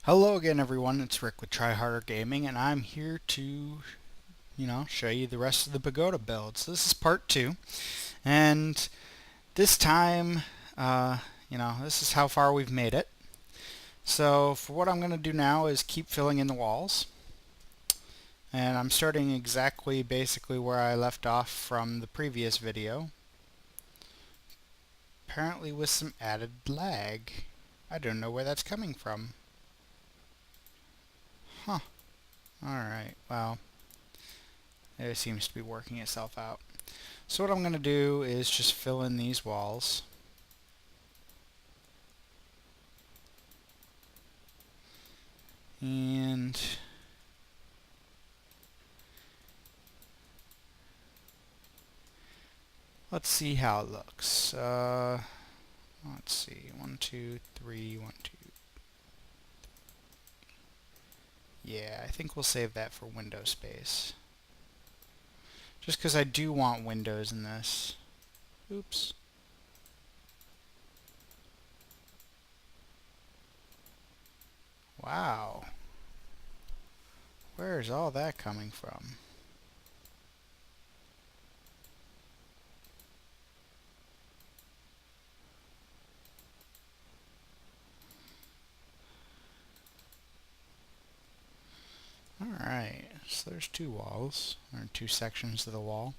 Hello again, everyone. It's Rick with Try Harder Gaming, and I'm here to, show you the rest of the Pagoda build. So this is part two, and this time, this is how far we've made it. So for what I'm going to do now is keep filling in the walls, and I'm starting exactly basically where I left off from the previous video. Apparently with some added lag. I don't know where that's coming from. Huh. Alright, well, it seems to be working itself out. So what I'm going to do is just fill in these walls. And let's see how it looks. Let's see. 1, 2, 3, 1, 2. Yeah, I think we'll save that for window space. Just because I do want windows in this. Oops. Wow. Where's all that coming from? Alright, so there's two walls, or two sections of the wall.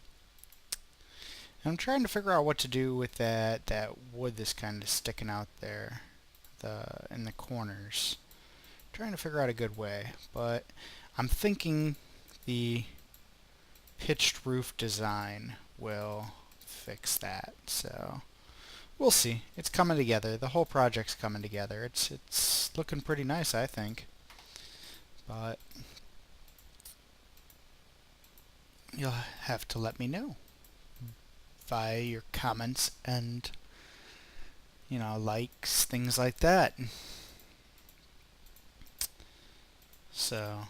And I'm trying to figure out what to do with that wood that's kind of sticking out there in the corners. Trying to figure out a good way, but I'm thinking the pitched roof design will fix that. So we'll see. It's coming together. The whole project's coming together. It's looking pretty nice, I think. But you'll have to let me know via your comments and likes, things like that. So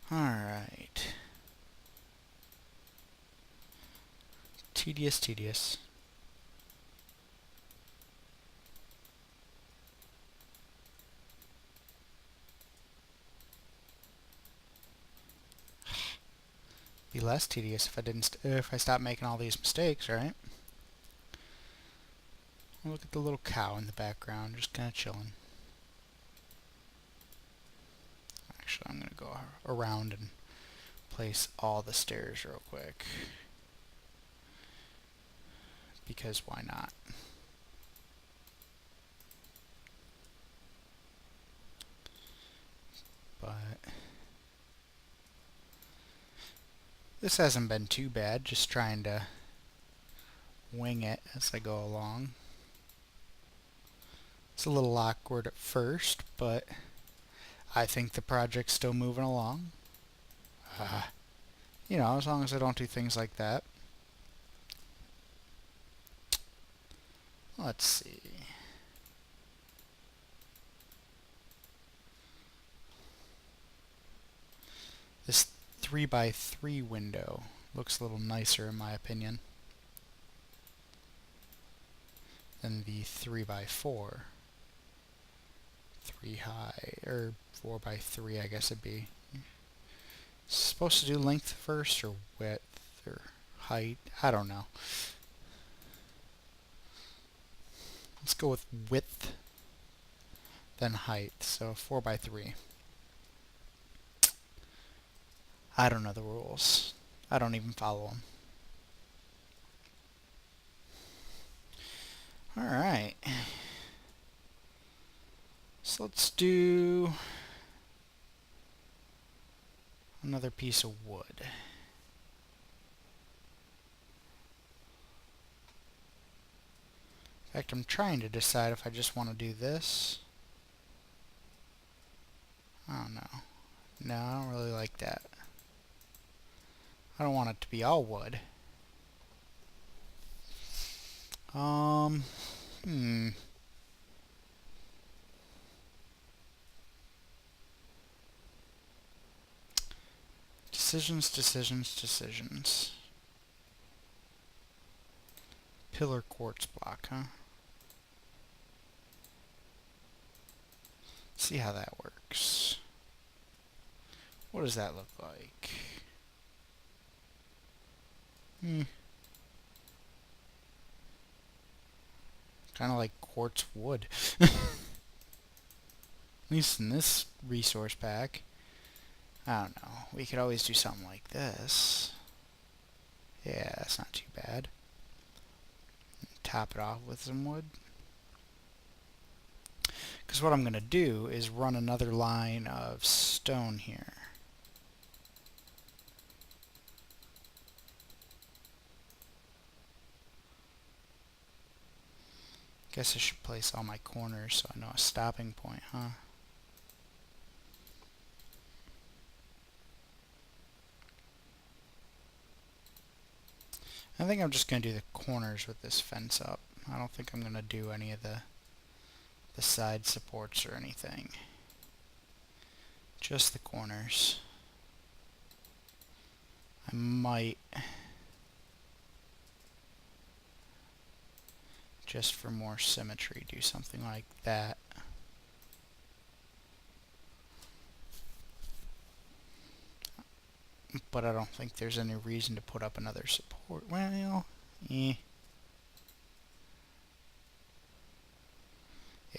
alright. Tedious. Be less tedious if I stop making all these mistakes, right? Look at the little cow in the background, just kind of chilling. Actually, I'm going to go around and place all the stairs real quick. Because why not? But this hasn't been too bad, just trying to wing it as I go along. It's a little awkward at first, but I think the project's still moving along. As long as I don't do things like that. Let's see. This 3x3 window looks a little nicer in my opinion than the 3x4. 3 high, or 4x3 I guess it'd be. Supposed to do length first, or width, or height? I don't know. Let's go with width, then height, so 4x3. I don't know the rules. I don't even follow them. Alright. So let's do another piece of wood. In fact, I'm trying to decide if I just want to do this. I don't know. No, I don't really like that. I don't want it to be all wood. Decisions. Pillar quartz block, huh? see how that works. What does that look like? Kind of like quartz wood. At least in this resource pack. I don't know. We could always do something like this. Yeah, that's not too bad. Top it off with some wood. Because what I'm going to do is run another line of stone here. Guess I should place all my corners so I know a stopping point, huh? I think I'm just going to do the corners with this fence up. I don't think I'm going to do any of the side supports or anything. Just the corners. I might, just for more symmetry, do something like that. But I don't think there's any reason to put up another support. Well,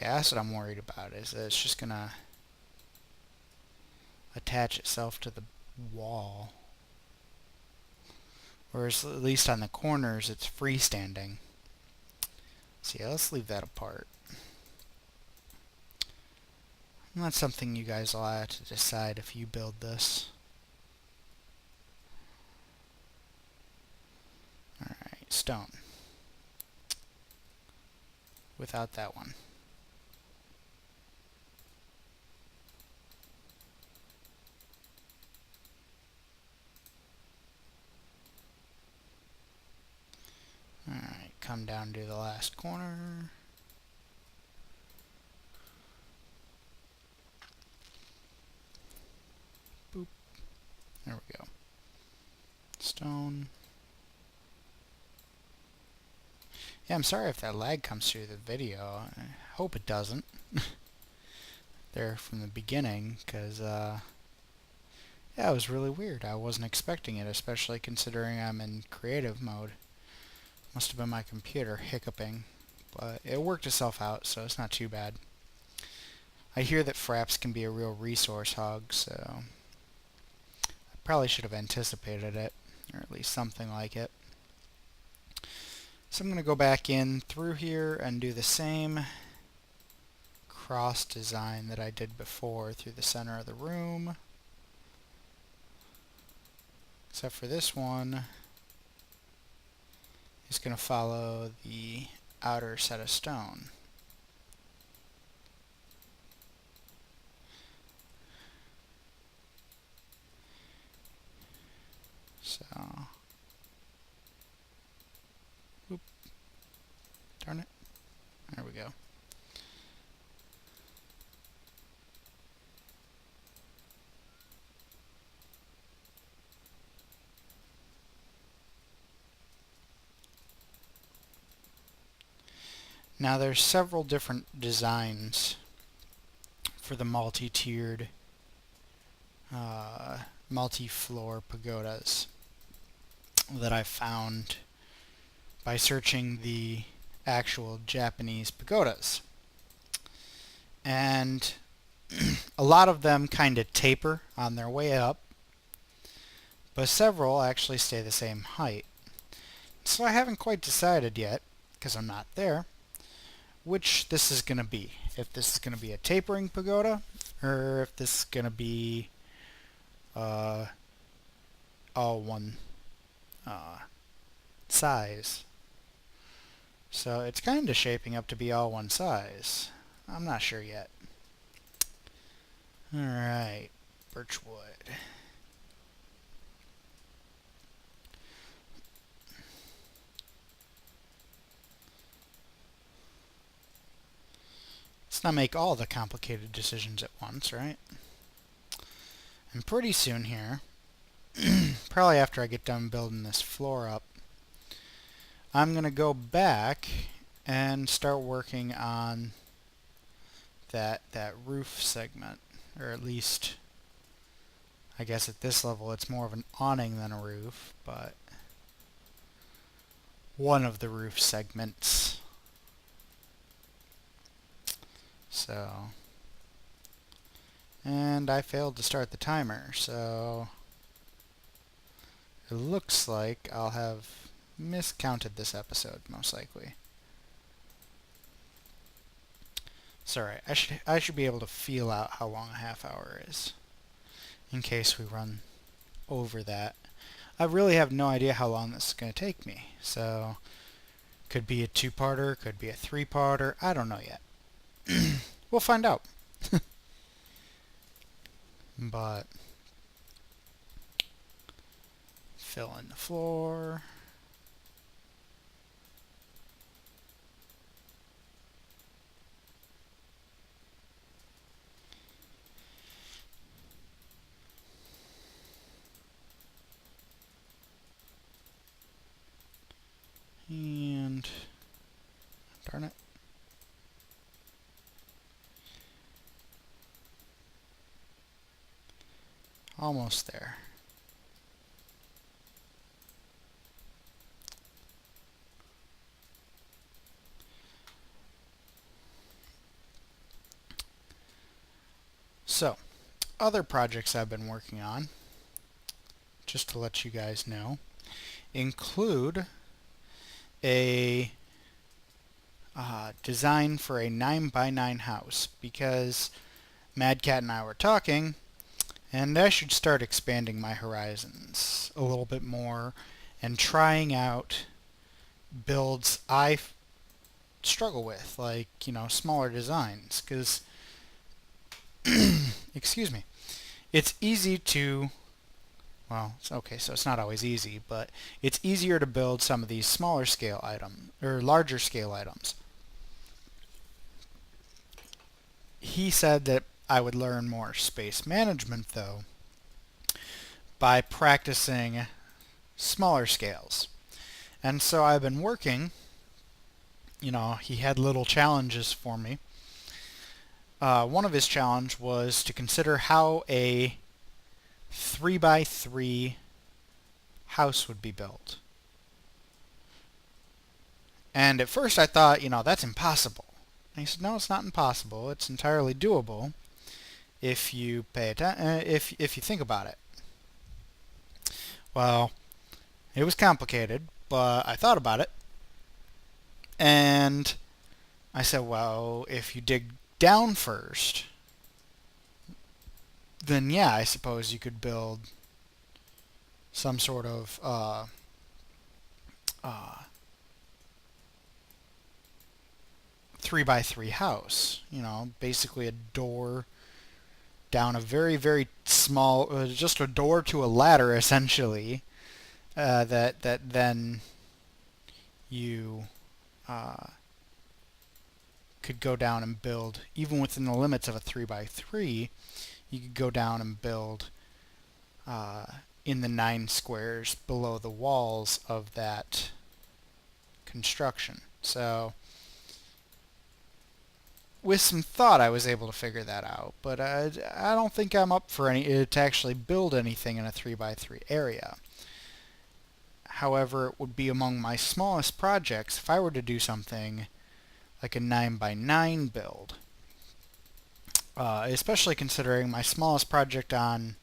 Yeah, that's what I'm worried about, is that it's just gonna attach itself to the wall. Whereas at least on the corners it's freestanding. So yeah, let's leave that apart. And that's something you guys will have to decide if you build this. Alright, stone. Without that one. Alright, come down to the last corner. Boop. There we go. Stone. Yeah, I'm sorry if that lag comes through the video. I hope it doesn't. There from the beginning, because yeah, it was really weird. I wasn't expecting it, especially considering I'm in creative mode. Must have been my computer hiccuping, but it worked itself out, so it's not too bad. I hear that fraps can be a real resource hog, so I probably should have anticipated it, or at least something like it. So I'm going to go back in through here and do the same cross design that I did before through the center of the room. Except for this one is going to follow the outer set of stone. So, whoop, darn it, there we go. Now there's several different designs for the multi-tiered, multi-floor pagodas that I found by searching the actual Japanese pagodas. And a lot of them kind of taper on their way up, but several actually stay the same height. So I haven't quite decided yet, because I'm not there, which this is going to be. If this is going to be a tapering pagoda, or if this is going to be all one size. So it's kind of shaping up to be all one size. I'm not sure yet. Alright, birchwood. Let's not make all the complicated decisions at once, right? And pretty soon here, probably after I get done building this floor up, I'm going to go back and start working on that roof segment, or at least I guess at this level it's more of an awning than a roof, but one of the roof segments. So, and I failed to start the timer, so it looks like I'll have miscounted this episode, most likely. Sorry, I should be able to feel out how long a half hour is, in case we run over that. I really have no idea how long this is going to take me, so could be a two-parter, could be a three-parter, I don't know yet. We'll find out. But fill in the floor. And darn it. Almost there. So, other projects I've been working on, just to let you guys know, include a design for a 9x9 house, because Mad Cat and I were talking, and I should start expanding my horizons a little bit more and trying out builds I struggle with, like, smaller designs, because, excuse me, it's easy to, well, it's okay, so it's not always easy, but it's easier to build some of these smaller scale items, or larger scale items. He said that I would learn more space management, though, by practicing smaller scales. And so I've been working, he had little challenges for me. One of his challenge was to consider how a 3x3 house would be built. And at first I thought, that's impossible. And he said, no, it's not impossible. It's entirely doable if you pay attention, if you think about it. Well, it was complicated, but I thought about it. And I said, well, if you dig down first, then yeah, I suppose you could build some sort of 3x3 house. Basically a door down a very, very small, just a door to a ladder, essentially, that then you could go down and build, even within the limits of a 3x3, you could go down and build in the 9 squares below the walls of that construction. So with some thought I was able to figure that out, but I don't think I'm up for to actually build anything in a 3x3 area. However, it would be among my smallest projects if I were to do something like a 9x9 build. Especially considering my smallest project on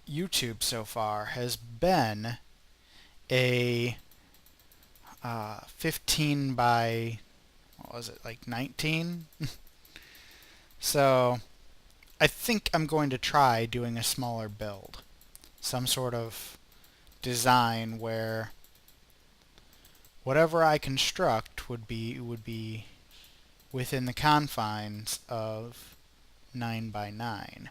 YouTube so far has been a 15 by, what was it, like 19? So I think I'm going to try doing a smaller build. Some sort of design where whatever I construct would be within the confines of 9x9.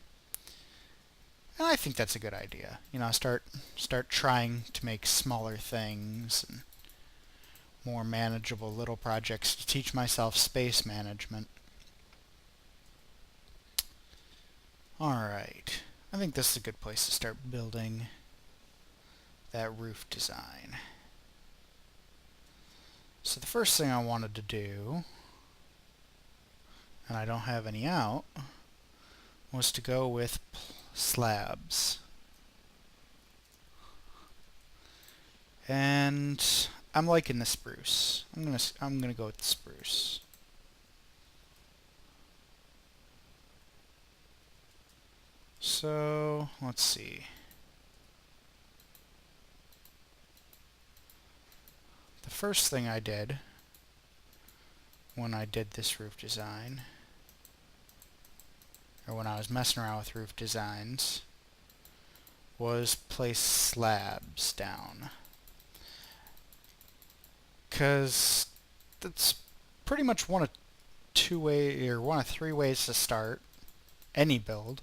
And I think that's a good idea. Start trying to make smaller things and more manageable little projects to teach myself space management. Alright, I think this is a good place to start building that roof design. So the first thing I wanted to do, and I don't have any out, was to go with slabs. And I'm liking the spruce. I'm gonna go with the spruce. So let's see. The first thing I did when I did this roof design, or when I was messing around with roof designs, was place slabs down. Because that's pretty much one of three ways to start any build,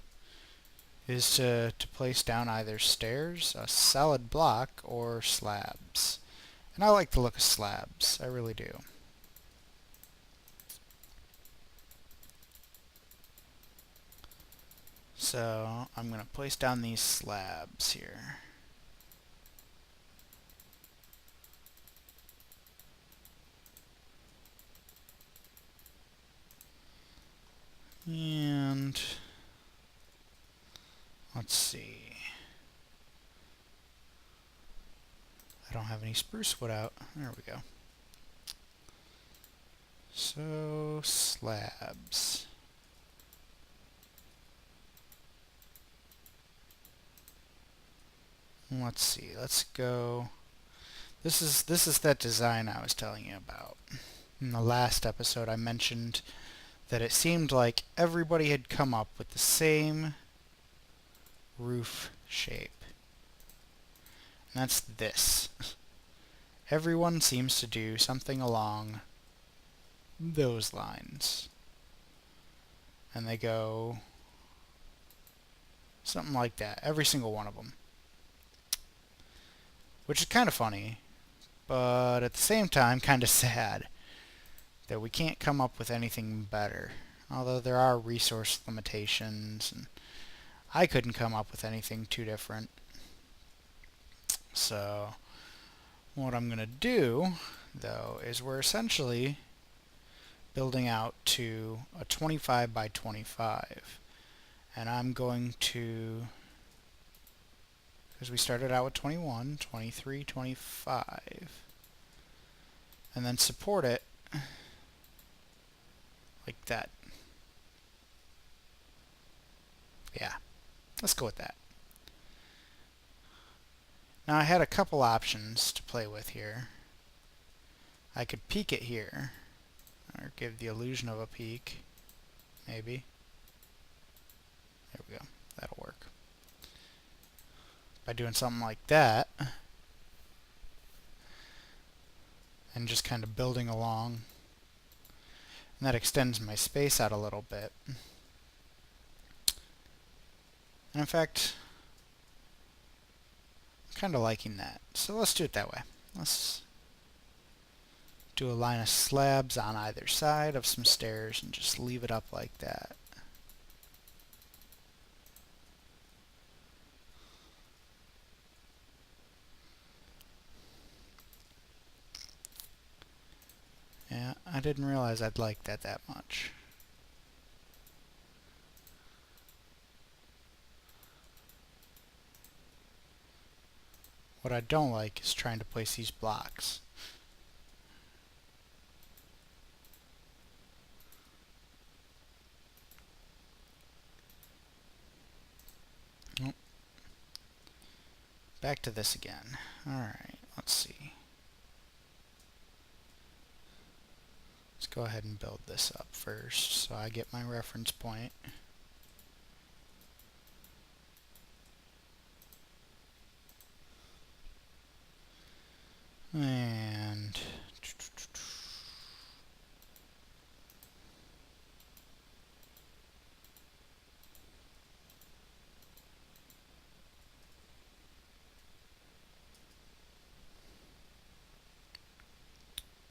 is to place down either stairs, a solid block, or slabs. And I like the look of slabs, I really do. So I'm going to place down these slabs here. And let's see. I don't have any spruce wood out. There we go. So slabs. Let's see. Let's go. This is that design I was telling you about. In the last episode I mentioned that it seemed like everybody had come up with the same roof shape. And that's this. Everyone seems to do something along those lines. And they go something like that, every single one of them. Which is kind of funny, but at the same time kind of sad that we can't come up with anything better. Although there are resource limitations, and I couldn't come up with anything too different. So what I'm going to do, though, is we're essentially building out to a 25 by 25. And I'm going to, because we started out with 21, 23, 25, and then support it like that. Yeah, let's go with that. Now I had a couple options to play with here. I could peak it here, or give the illusion of a peak, maybe. There we go, that'll work. By doing something like that, and just kind of building along, and that extends my space out a little bit. And in fact, I'm kind of liking that. So let's do it that way. Let's do a line of slabs on either side of some stairs and just leave it up like that. Yeah, I didn't realize I'd like that much. What I don't like is trying to place these blocks. Oh. Back to this again. Alright, let's see. Let's go ahead and build this up first so I get my reference point. And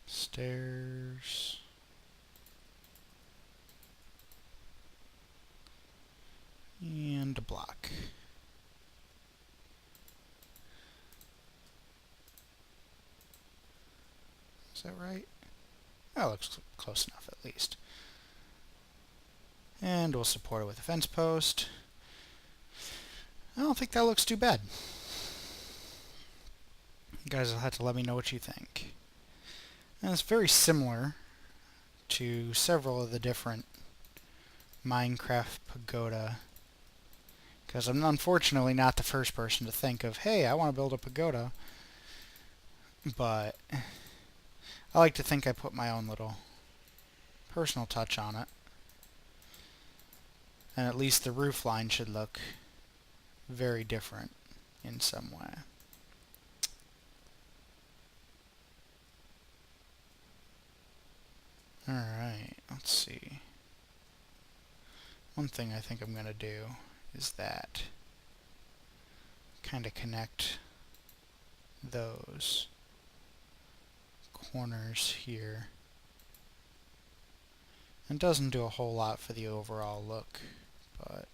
stairs. And a block. Is that right? That looks close enough at least. And we'll support it with a fence post. I don't think that looks too bad. You guys will have to let me know what you think. And it's very similar to several of the different Minecraft pagoda, because I'm unfortunately not the first person to think of, hey, I want to build a pagoda, but I like to think I put my own little personal touch on it, and at least the roof line should look very different in some way. Alright, let's see. One thing I think I'm going to do is that. Kind of connect those corners here. It doesn't do a whole lot for the overall look, but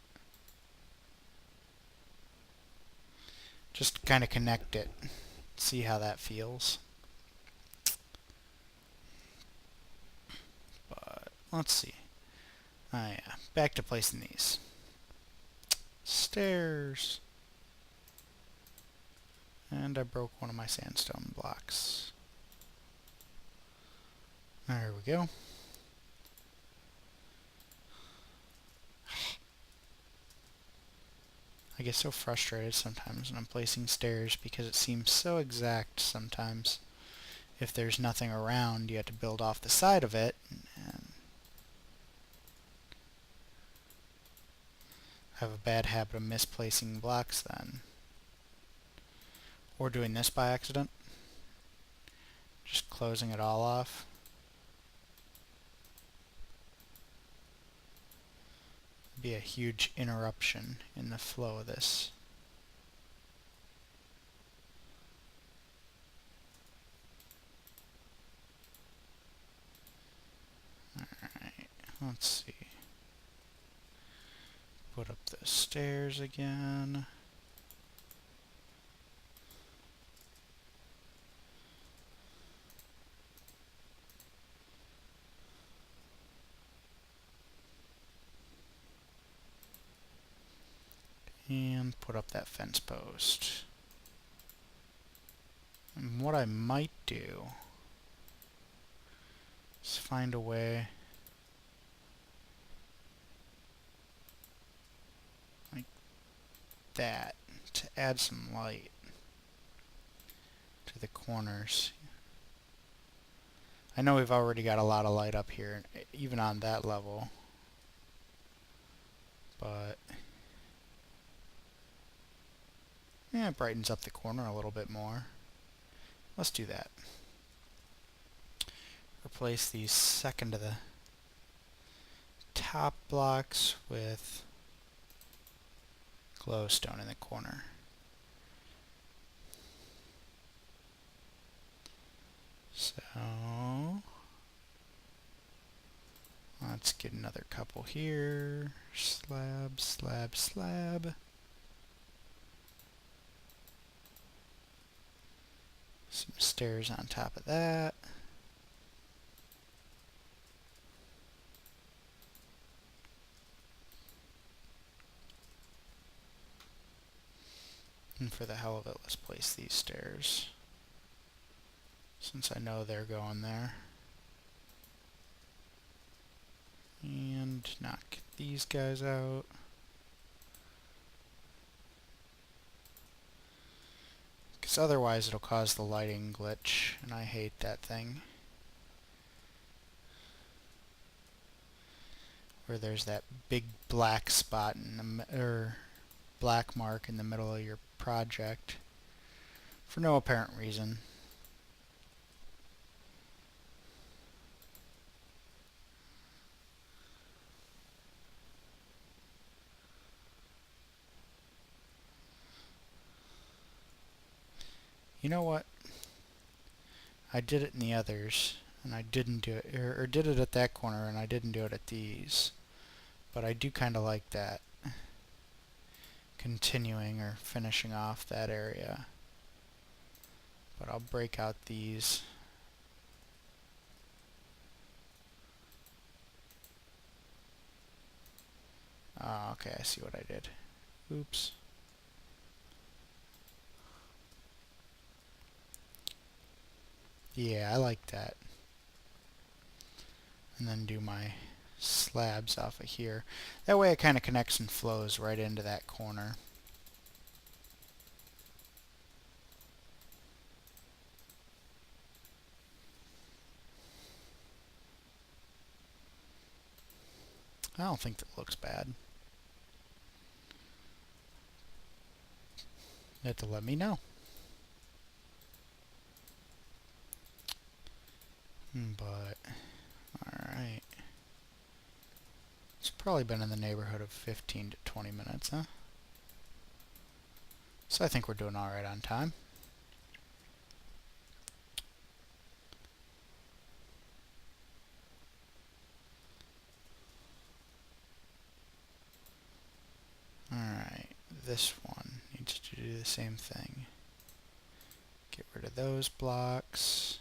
just kind of connect it. See how that feels. But let's see. Oh yeah, back to placing these. Stairs. And I broke one of my sandstone blocks. There we go. I get so frustrated sometimes when I'm placing stairs because it seems so exact sometimes. If there's nothing around, you have to build off the side of it, and I have a bad habit of misplacing blocks then. Or doing this by accident. Just closing it all off. Be a huge interruption in the flow of this. Alright, let's see. Put up the stairs again. And put up that fence post. And what I might do is find a way like that to add some light to the corners. I know we've already got a lot of light up here, even on that level, but yeah, it brightens up the corner a little bit more. Let's do that. Replace the second to the top blocks with glowstone in the corner. So let's get another couple here. Slab, slab, slab. Some stairs on top of that. And for the hell of it, let's place these stairs, since I know they're going there. And knock these guys out. Because otherwise it'll cause the lighting glitch, and I hate that thing. Where there's that big black spot in the or black mark in the middle of your project for no apparent reason. You know what? I did it in the others, and I didn't do it, or did it at that corner, and I didn't do it at these. But I do kind of like that. Continuing or finishing off that area. But I'll break out these. Oh, okay, I see what I did. Oops. Yeah, I like that. And then do my slabs off of here. That way it kind of connects and flows right into that corner. I don't think that looks bad. You have to let me know. But, alright. It's probably been in the neighborhood of 15 to 20 minutes, huh? So I think we're doing alright on time. Alright, this one needs to do the same thing. Get rid of those blocks.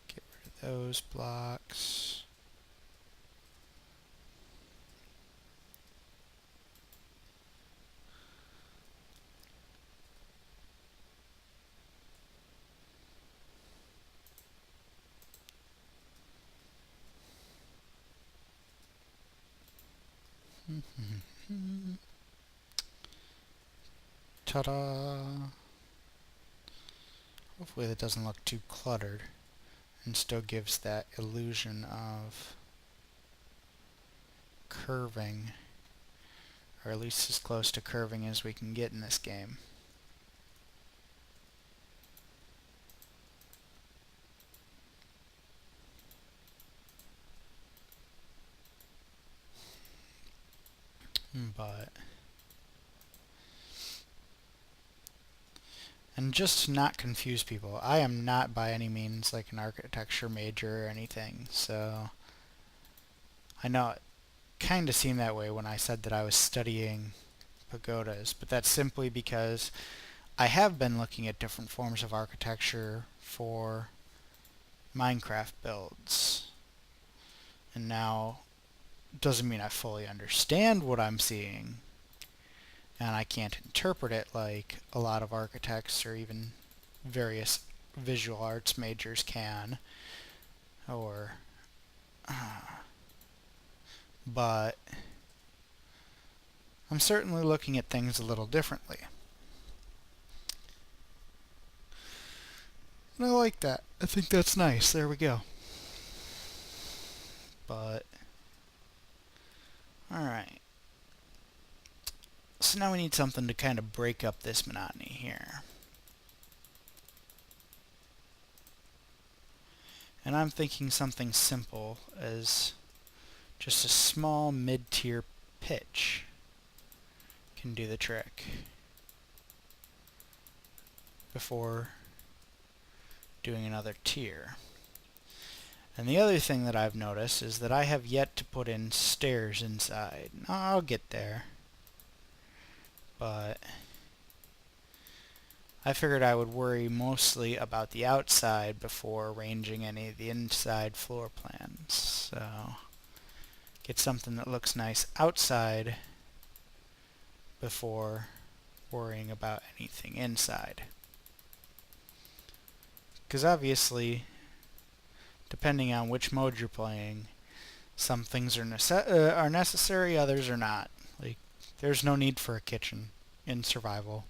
Get rid of those blocks. Ta-da! Hopefully that doesn't look too cluttered and still gives that illusion of curving, or at least as close to curving as we can get in this game. But, and just to not confuse people, I am not by any means like an architecture major or anything, so I know it kind of seemed that way when I said that I was studying pagodas, but that's simply because I have been looking at different forms of architecture for Minecraft builds, and now doesn't mean I fully understand what I'm seeing, and I can't interpret it like a lot of architects or even various visual arts majors can, or but I'm certainly looking at things a little differently. And I like that. I think that's nice. There we go. But, alright. So now we need something to kind of break up this monotony here. And I'm thinking something simple as just a small mid-tier pitch can do the trick before doing another tier. And the other thing that I've noticed is that I have yet to put in stairs inside. I'll get there. But I figured I would worry mostly about the outside before arranging any of the inside floor plans. So get something that looks nice outside before worrying about anything inside. Because obviously, depending on which mode you're playing, some things are necessary, others are not. Like, there's no need for a kitchen in survival,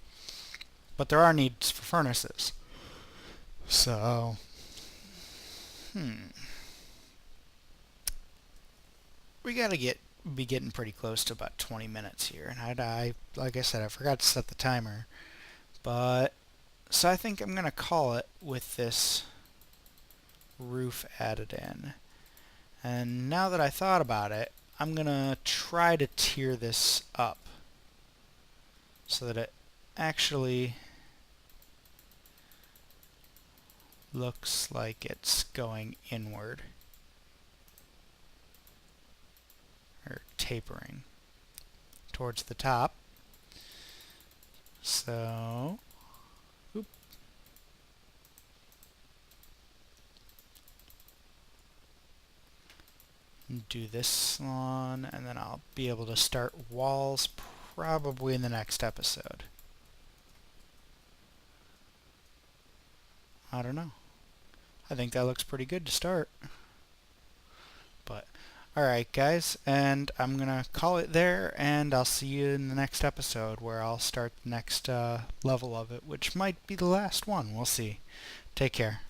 but there are needs for furnaces. So, we gotta be getting pretty close to about 20 minutes here, and I like I said, I forgot to set the timer, but so I think I'm gonna call it with this roof added in. And now that I thought about it, I'm gonna try to tier this up so that it actually looks like it's going inward, or tapering towards the top. So, oop. do this one, and then I'll be able to start walls probably in the next episode. I don't know. I think that looks pretty good to start. But alright guys, and I'm gonna call it there, and I'll see you in the next episode where I'll start the next level of it, which might be the last one. We'll see. Take care.